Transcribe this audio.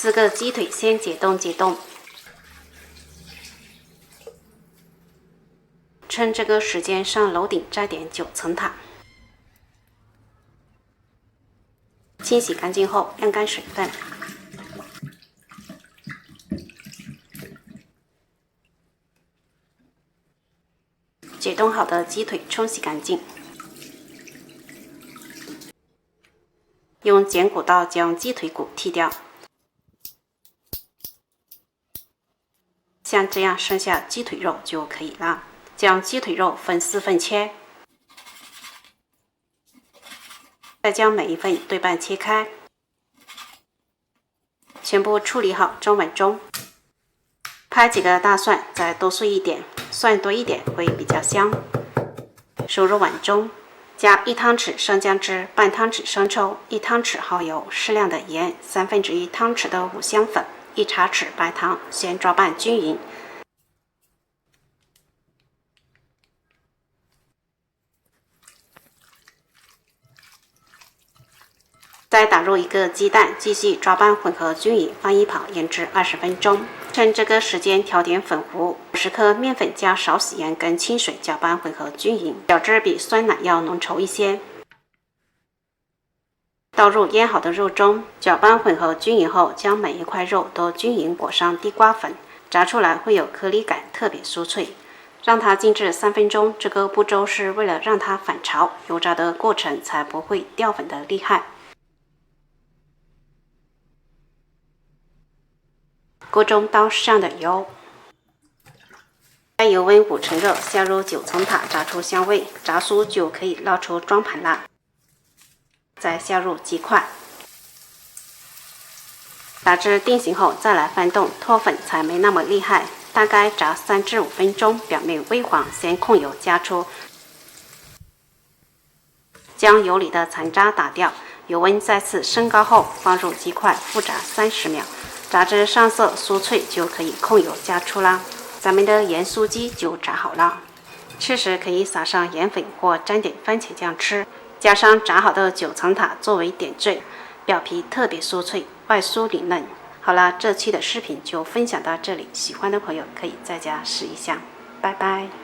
4个鸡腿先解冻，趁这个时间上楼顶摘点9层塔，清洗干净后晾干水分。解冻好的鸡腿冲洗干净，用剪骨刀将鸡腿骨剔掉，像这样剩下鸡腿肉就可以了。将鸡腿肉分4份切，再将每一份对半切开，全部处理好装碗中。拍几个大蒜，再剁碎一点，蒜多一点会比较香。收入碗中，加1汤匙生姜汁、半汤匙生抽、1汤匙蚝油、适量的盐、1/3汤匙的五香粉、1茶匙白糖，先抓拌均匀。再打入1个鸡蛋，继续抓拌混合均匀，放一旁腌制20分钟。趁这个时间调点粉糊，50克面粉加少许盐跟清水搅拌混合均匀，饺汁比酸奶要浓稠一些。倒入腌好的肉中，搅拌混合均匀后，将每一块肉都均匀裹上地瓜粉，炸出来会有颗粒感，特别酥脆。让它静置3分钟，这个步骤是为了让它反潮，油炸的过程才不会掉粉的厉害。锅中倒适量的油，在油温5成热，下入9层塔，炸出香味，炸酥就可以捞出装盘啦。再下入鸡块，炸至定型后再来翻动，脱粉才没那么厉害。大概炸3至5分钟，表面微黄，先控油加出，将油里的残渣打掉。油温再次升高后，放入鸡块，复炸30秒。炸至上色酥脆就可以控油加出啦，咱们的盐酥鸡就炸好了。吃时可以撒上盐粉或沾点番茄酱吃，加上炸好的9层塔作为点缀，表皮特别酥脆，外酥里嫩。好了，这期的视频就分享到这里，喜欢的朋友可以在家试一下，拜拜。